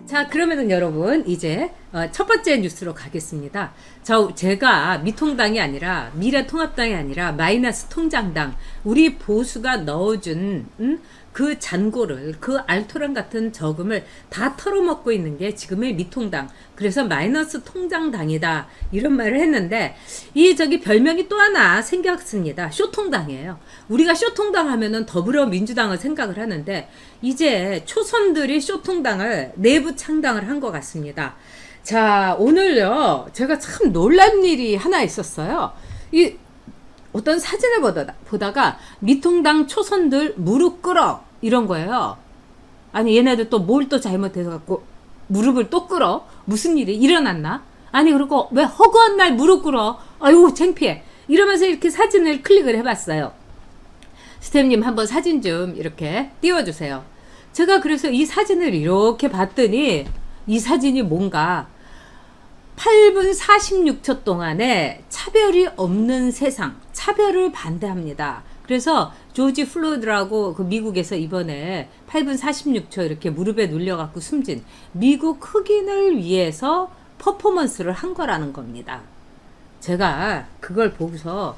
자, 그러면은 여러분 이제 첫 번째 뉴스로 가겠습니다. 제가 미통당이 아니라 미래통합당이 아니라 마이너스 통장당, 우리 보수가 넣어준 그 잔고를, 그 알토란 같은 저금을 다 털어먹고 있는 게 지금의 미통당, 그래서 마이너스 통장당이다 이런 말을 했는데, 이 별명이 또 하나 생겼습니다. 쇼통당이에요. 우리가 쇼통당 하면은 더불어민주당을 생각을 하는데, 이제 초선들이 쇼통당을 내부 창당을 한 것 같습니다. 자, 오늘요 제가 참 놀란 일이 하나 있었어요. 이 어떤 사진을 보다가 미통당 초선들 무릎 꿇어 이런 거예요. 아니, 얘네들 또 뭘 또 잘못해서 갖고 무릎을 또 꿇어? 무슨 일이 일어났나? 아니, 그리고 왜 허구한 날 무릎 꿇어? 아유, 창피해. 이러면서 이렇게 사진을 클릭을 해봤어요. 스태프님 한번 사진 좀 이렇게 띄워주세요. 제가 그래서 이 사진을 이렇게 봤더니 이 사진이 뭔가 8분 46초 동안에 차별이 없는 세상, 차별을 반대합니다. 그래서 조지 플로이드라고 그 미국에서 이번에 8분 46초 이렇게 무릎에 눌려갖고 숨진 미국 흑인을 위해서 퍼포먼스를 한 거라는 겁니다. 제가 그걸 보고서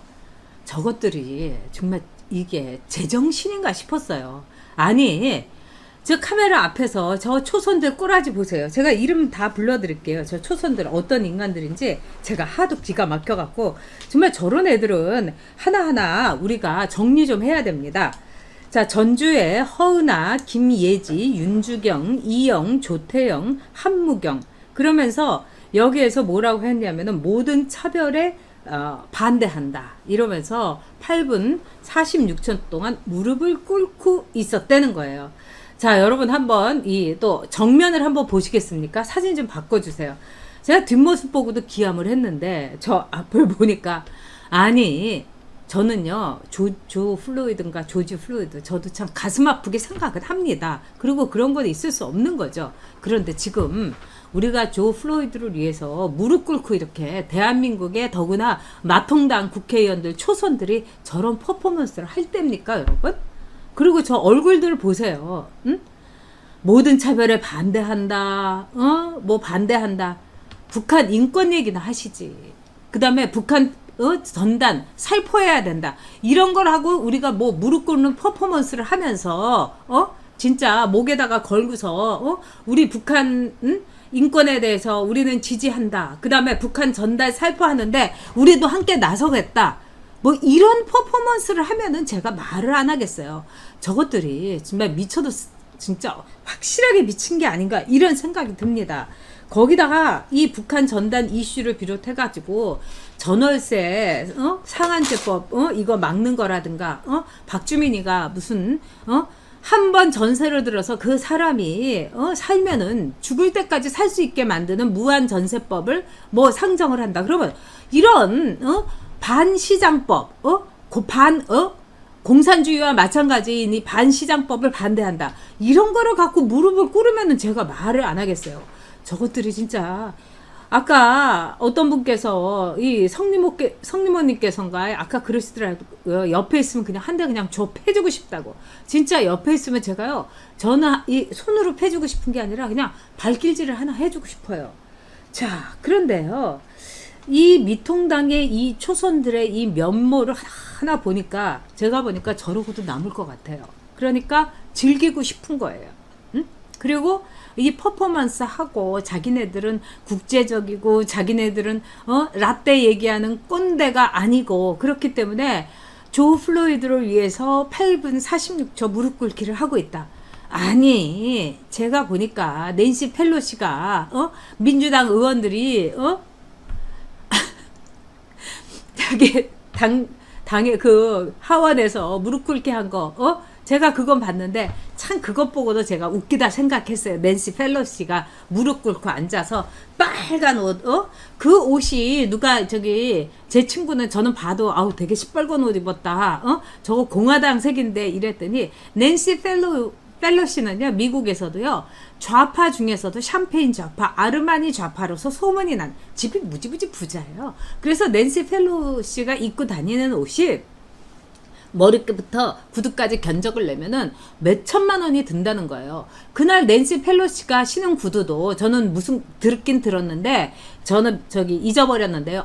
저것들이 정말 이게 제정신인가 싶었어요. 아니, 저 카메라 앞에서 저 초선들 꼬라지 보세요. 제가 이름 다 불러드릴게요. 저 초선들 어떤 인간들인지 제가 하도 기가 막혀갖고 정말 저런 애들은 하나하나 우리가 정리 좀 해야 됩니다. 자, 전주에 허은아, 김예지, 윤주경, 이영, 조태영, 한무경, 그러면서 여기에서 뭐라고 했냐면은 모든 차별에 반대한다 이러면서 8분 46초 동안 무릎을 꿇고 있었다는 거예요. 자, 여러분 한번 또 정면을 한번 보시겠습니까? 사진 좀 바꿔주세요. 제가 뒷모습 보고도 기함을 했는데 저 앞을 보니까, 아니, 저는요 조 플로이드인가 조지 플로이드, 저도 참 가슴 아프게 생각을 합니다. 그리고 그런 건 있을 수 없는 거죠. 그런데 지금 우리가 조 플로이드를 위해서 무릎 꿇고 이렇게 대한민국의 더구나 마통당 국회의원들 초선들이 저런 퍼포먼스를 할 때입니까, 여러분? 그리고 저 얼굴들 보세요. 응? 모든 차별에 반대한다. 뭐 반대한다. 북한 인권 얘기나 하시지. 그 다음에 북한 전단 살포해야 된다. 이런 걸 하고 우리가 뭐 무릎 꿇는 퍼포먼스를 하면서 진짜 목에다가 걸고서 우리 북한 인권에 대해서 우리는 지지한다. 그 다음에 북한 전달 살포하는데 우리도 함께 나서겠다. 뭐 이런 퍼포먼스를 하면은 제가 말을 안 하겠어요. 저것들이 정말 미쳐도 진짜 확실하게 미친 게 아닌가 이런 생각이 듭니다. 거기다가 이 북한 전단 이슈를 비롯해가지고 전월세 상한제법 이거 막는 거라든가 박주민이가 무슨 한 번 전세를 들어서 그 사람이 살면은 죽을 때까지 살 수 있게 만드는 무한 전세법을 뭐 상정을 한다. 그러면 이런 반시장법, 공산주의와 마찬가지인 이 반시장법을 반대한다. 이런 거를 갖고 무릎을 꿇으면은 제가 말을 안 하겠어요. 저것들이 진짜, 아까 어떤 분께서 이 성님원님께서인가 아까 그러시더라고요. 옆에 있으면 그냥 한 대 그냥 줘 패주고 싶다고. 진짜 옆에 있으면 제가요, 저는 이 손으로 패주고 싶은 게 아니라 그냥 발길질을 하나 해주고 싶어요. 자, 그런데요, 이 미통당의 이 초선들의 이 면모를 하나 보니까, 제가 보니까 저러고도 남을 것 같아요. 그러니까 즐기고 싶은 거예요. 응? 그리고 이 퍼포먼스 하고 자기네들은 국제적이고 자기네들은 라떼 얘기하는 꼰대가 아니고, 그렇기 때문에 조 플로이드를 위해서 8분 46초 무릎 꿇기를 하고 있다. 아니, 제가 보니까 낸시 펠로시가 민주당 의원들이 자기 당의 그 하원에서 무릎 꿇게 한 거, 제가 그건 봤는데 참 그것 보고도 제가 웃기다 생각했어요. 낸시 펠로시가 무릎 꿇고 앉아서 빨간 옷, 그 옷이 누가 제 친구는 저는 봐도 아우 되게 시뻘건 옷 입었다. 저거 공화당 색인데 이랬더니 낸시 펠로시는요, 미국에서도요, 좌파 중에서도 샴페인 좌파, 아르마니 좌파로서 소문이 난 집이 무지무지 부자예요. 그래서 낸시 펠로시가 입고 다니는 옷이 머리부터 구두까지 견적을 내면은 몇 천만 원이 든다는 거예요. 그날 낸시 펠로시가 신은 구두도 저는 무슨 듣긴 들었는데 저는 저기 잊어버렸는데요.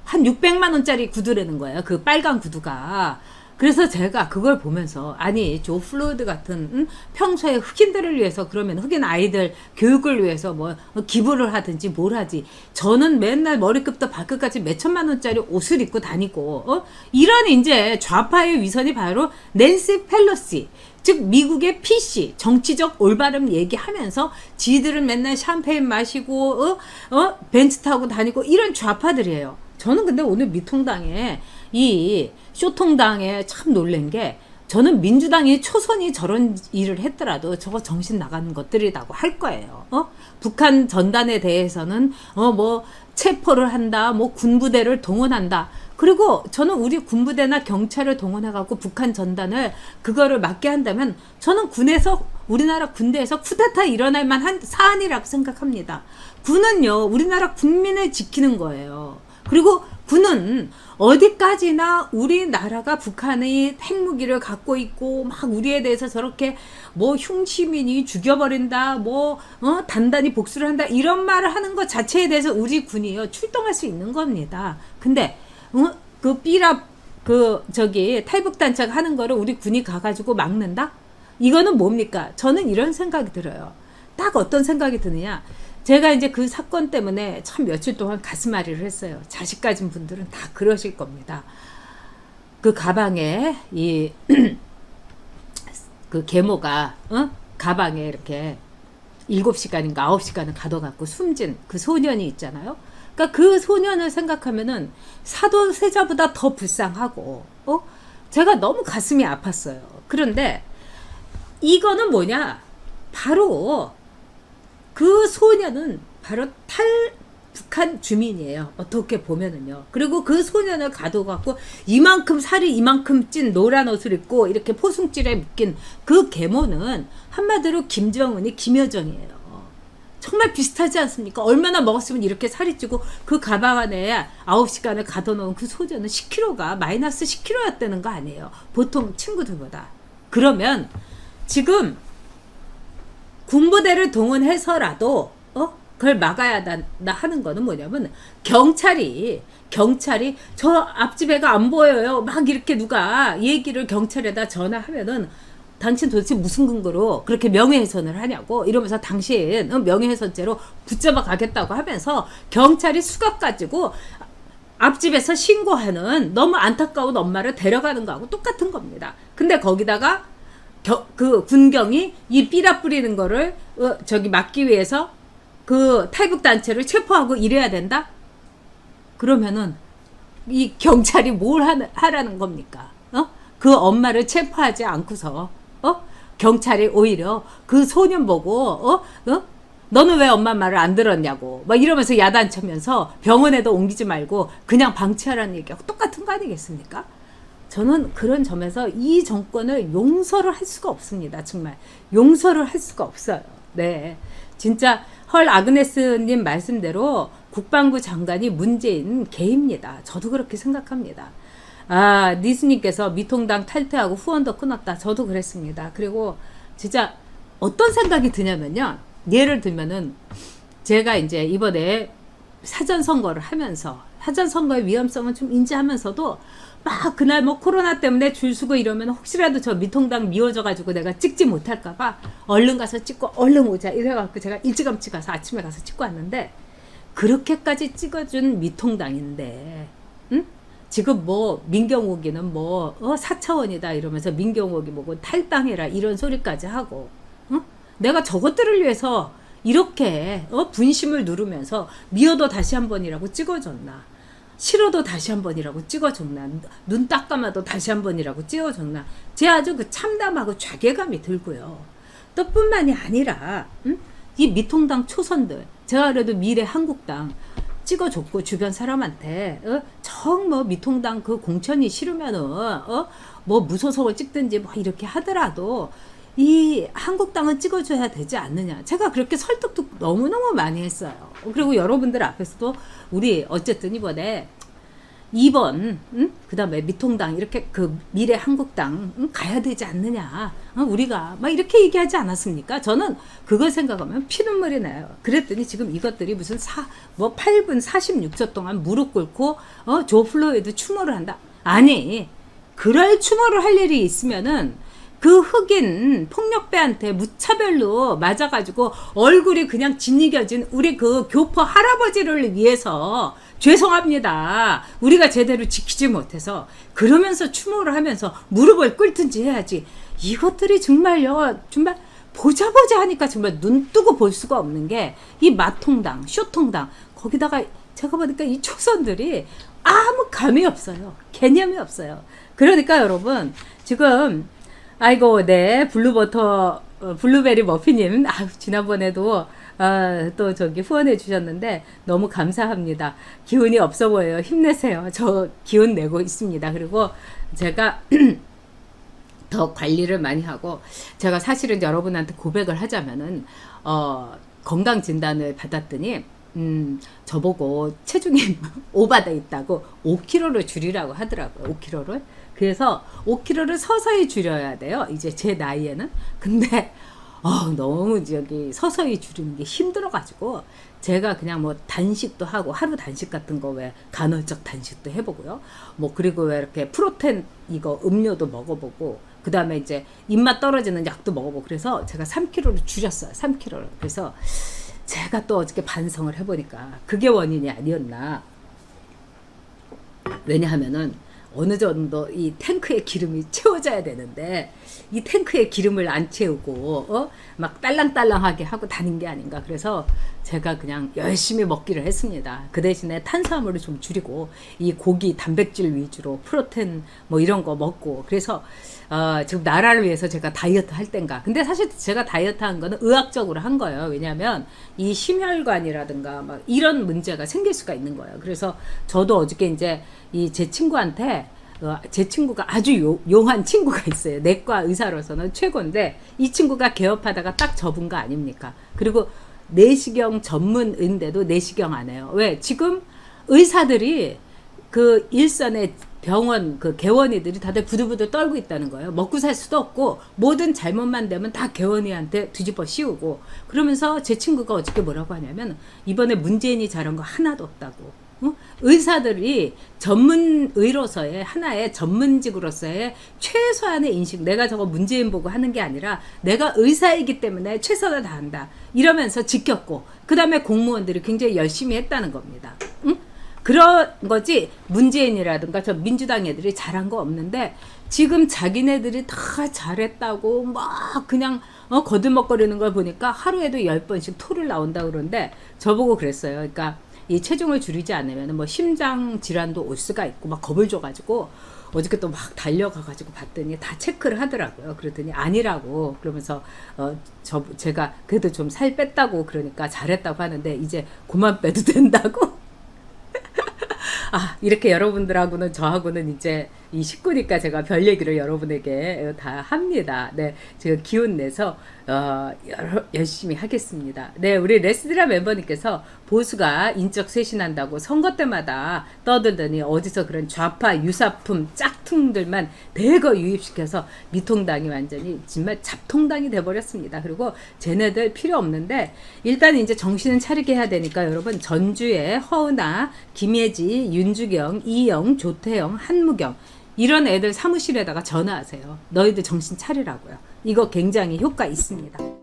한 600만 원짜리 구두라는 거예요. 그 빨간 구두가. 그래서 제가 그걸 보면서 아니 조 플로이드 같은 평소에 흑인들을 위해서 그러면 흑인 아이들 교육을 위해서 뭐 기부를 하든지 뭘 하지 저는 맨날 머리끝부터 발끝까지 몇 천만 원짜리 옷을 입고 다니고 이런 이제 좌파의 위선이 바로 낸시 펠로시 즉 미국의 PC 정치적 올바름 얘기하면서 지들은 맨날 샴페인 마시고 벤츠 타고 다니고 이런 좌파들이에요. 저는 근데 오늘 미통당에 이 쇼통당에 참 놀란 게 저는 민주당이 초선이 저런 일을 했더라도 저거 정신 나가는 것들이라고 할 거예요. 북한 전단에 대해서는 뭐 체포를 한다, 뭐 군부대를 동원한다. 그리고 저는 우리 군부대나 경찰을 동원해갖고 북한 전단을 그거를 막게 한다면 저는 군에서 우리나라 군대에서 쿠데타 일어날 만한 사안이라고 생각합니다. 군은요 우리나라 국민을 지키는 거예요. 그리고 군은 어디까지나 우리나라가 북한의 핵무기를 갖고 있고 막 우리에 대해서 저렇게 뭐 흉시민이 죽여버린다 뭐 단단히 복수를 한다 이런 말을 하는 것 자체에 대해서 우리 군이요 출동할 수 있는 겁니다. 근데 그 삐랍 그 저기 탈북단체가 하는 거를 우리 군이 가가지고 막는다? 이거는 뭡니까? 저는 이런 생각이 들어요. 딱 어떤 생각이 드느냐? 제가 이제 그 사건 때문에 참 며칠 동안 가슴앓이를 했어요. 자식 가진 분들은 다 그러실 겁니다. 그 가방에 이 그 계모가 가방에 이렇게 7시간인가 9시간을 가둬갖고 숨진 그 소년이 있잖아요. 그러니까 그 소년을 생각하면은 사도세자보다 더 불쌍하고 제가 너무 가슴이 아팠어요. 그런데 이거는 뭐냐? 바로 그 소년은 바로 탈북한 주민이에요. 어떻게 보면은요. 그리고 그 소년을 가둬갖고 이만큼 살이 이만큼 찐 노란 옷을 입고 이렇게 포승줄에 묶인 그 계모는 한마디로 김정은이 김여정이에요. 정말 비슷하지 않습니까? 얼마나 먹었으면 이렇게 살이 찌고 그 가방 안에 9시간을 가둬놓은 그 소년은 10kg가 마이너스 10kg였다는 거 아니에요. 보통 친구들보다. 그러면 지금 군부대를 동원해서라도 그걸 막아야 한다 하는 거는 뭐냐면 경찰이 저 앞집애가 안 보여요 막 이렇게 누가 얘기를 경찰에다 전화하면은 당신 도대체 무슨 근거로 그렇게 명예훼손을 하냐고 이러면서 당신 명예훼손죄로 붙잡아 가겠다고 하면서 경찰이 수갑 가지고 앞집에서 신고하는 너무 안타까운 엄마를 데려가는 거하고 똑같은 겁니다. 근데 거기다가 그 군경이 이 삐라 뿌리는 거를 저기 막기 위해서 그 탈북단체를 체포하고 이래야 된다? 그러면은 이 경찰이 뭘 하라는 겁니까? 그 엄마를 체포하지 않고서 경찰이 오히려 그 소년 보고 너는 왜 엄마 말을 안 들었냐고 막 이러면서 야단치면서 병원에도 옮기지 말고 그냥 방치하라는 얘기하고 똑같은 거 아니겠습니까? 저는 그런 점에서 이 정권을 용서를 할 수가 없습니다. 정말 용서를 할 수가 없어요. 네, 진짜 헐 아그네스님 말씀대로 국방부 장관이 문재인 개입니다. 저도 그렇게 생각합니다. 아, 니스님께서 미통당 탈퇴하고 후원도 끊었다. 저도 그랬습니다. 그리고 진짜 어떤 생각이 드냐면요. 예를 들면은 제가 이제 이번에 사전선거를 하면서 사전선거의 위험성은 좀 인지하면서도 막 그날 뭐 코로나 때문에 줄 서고 이러면 혹시라도 저 미통당 미워져가지고 내가 찍지 못할까봐 얼른 가서 찍고 얼른 오자 이래갖고 제가 일찌감치 가서 아침에 가서 찍고 왔는데 그렇게까지 찍어준 미통당인데 응? 지금 뭐 민경욱이는 뭐 4차원이다 이러면서 민경욱이 뭐고 탈당해라 이런 소리까지 하고 응? 내가 저것들을 위해서 이렇게 분심을 누르면서 미워도 다시 한 번이라고 찍어줬나 싫어도 다시 한 번이라고 찍어줬나 눈 딱 감아도 다시 한 번이라고 찍어줬나 제 아주 그 참담하고 자괴감이 들고요. 또 뿐만이 아니라 이 미통당 초선들 제가 그래도 미래 한국당 찍어줬고 주변 사람한테 정 미통당 그 공천이 싫으면은 뭐 무소속을 찍든지 뭐 이렇게 하더라도 이 한국당은 찍어줘야 되지 않느냐. 제가 그렇게 설득도 너무너무 많이 했어요. 그리고 여러분들 앞에서도 우리 어쨌든 이번에 2번, 그 다음에 미통당, 이렇게 그 미래 한국당, 가야 되지 않느냐. 우리가 막 이렇게 얘기하지 않았습니까? 저는 그걸 생각하면 피눈물이 나요. 그랬더니 지금 이것들이 무슨 8분 46초 동안 무릎 꿇고, 조 플로이드 추모를 한다. 아니, 그럴 추모를 할 일이 있으면은 그 흑인 폭력배한테 무차별로 맞아가지고 얼굴이 그냥 짓이겨진 우리 그 교포 할아버지를 위해서 죄송합니다. 우리가 제대로 지키지 못해서 그러면서 추모를 하면서 무릎을 꿇든지 해야지. 이것들이 정말요. 정말 보자 하니까 정말 눈 뜨고 볼 수가 없는 게 이 마통당, 쇼통당 거기다가 제가 보니까 이 초선들이 아무 감이 없어요. 개념이 없어요. 그러니까 여러분 지금 아이고, 네, 블루베리 머피님, 지난번에도, 또 저기 후원해 주셨는데, 너무 감사합니다. 기운이 없어 보여요. 힘내세요. 저 기운 내고 있습니다. 그리고 제가 더 관리를 많이 하고, 제가 사실은 여러분한테 고백을 하자면은, 건강진단을 받았더니, 저보고 체중이 오바돼 있다고 5kg를 줄이라고 하더라고요. 5kg를. 그래서 5kg를 서서히 줄여야 돼요. 이제 제 나이에는. 근데 너무 저기 서서히 줄이는 게 힘들어가지고 제가 그냥 뭐 단식도 하고 하루 단식 같은 거 왜 간헐적 단식도 해보고요. 뭐 그리고 왜 이렇게 프로테인 이거 음료도 먹어보고 그 다음에 이제 입맛 떨어지는 약도 먹어보고 그래서 제가 3kg를 줄였어요. 3kg를. 그래서 제가 또 어저께 반성을 해보니까 그게 원인이 아니었나. 왜냐하면은 어느 정도 이 탱크의 기름이 채워져야 되는데 이 탱크의 기름을 안 채우고 막 딸랑딸랑하게 하고 다닌 게 아닌가. 그래서 제가 그냥 열심히 먹기를 했습니다. 그 대신에 탄수화물을 좀 줄이고 이 고기 단백질 위주로 프로테인 뭐 이런 거 먹고 그래서 지금 나라를 위해서 제가 다이어트 할 땐가. 근데 사실 제가 다이어트 한 거는 의학적으로 한 거예요. 왜냐하면 이 심혈관이라든가 막 이런 문제가 생길 수가 있는 거예요. 그래서 저도 어저께 이제 이 제 친구한테 제 친구가 아주 용한 친구가 있어요. 내과 의사로서는 최고인데 이 친구가 개업하다가 딱 접은 거 아닙니까? 그리고 내시경 전문인데도 내시경 안 해요. 왜? 지금 의사들이 그 일선의 병원 그 개원이들이 다들 부들부들 떨고 있다는 거예요. 먹고 살 수도 없고 뭐든 잘못만 되면 다 개원이한테 뒤집어 씌우고 그러면서 제 친구가 어저께 뭐라고 하냐면 이번에 문재인이 잘한 거 하나도 없다고. 의사들이 전문의로서의 하나의 전문직으로서의 최소한의 인식 내가 저거 문재인 보고 하는 게 아니라 내가 의사이기 때문에 최선을 다한다 이러면서 지켰고 그 다음에 공무원들이 굉장히 열심히 했다는 겁니다. 응? 그런 거지 문재인이라든가 저 민주당 애들이 잘한 거 없는데 지금 자기네들이 다 잘했다고 막 그냥 거들먹거리는 걸 보니까 하루에도 10번씩 토를 나온다고 그러는데 저보고 그랬어요. 그러니까 이 체중을 줄이지 않으면 뭐 심장 질환도 올 수가 있고 막 겁을 줘가지고 어저께 또 막 달려가가지고 봤더니 다 체크를 하더라고요. 그랬더니 아니라고 그러면서 제가 그래도 좀 살 뺐다고 그러니까 잘했다고 하는데 이제 그만 빼도 된다고. 이렇게 여러분들하고는 저하고는 이제 이 식구니까 제가 별 얘기를 여러분에게 다 합니다. 네, 제가 기운 내서 열심히 하겠습니다. 네, 우리 레스드라 멤버님께서 보수가 인적 쇄신한다고 선거 때마다 떠들더니 어디서 그런 좌파 유사품 짝퉁들만 대거 유입시켜서 미통당이 완전히 정말 잡통당이 돼버렸습니다. 그리고 쟤네들 필요 없는데 일단 이제 정신은 차리게 해야 되니까 여러분 전주에 허은아, 김예지, 윤주경, 이영, 조태영, 한무경 이런 애들 사무실에다가 전화하세요. 너희들 정신 차리라고요. 이거 굉장히 효과 있습니다.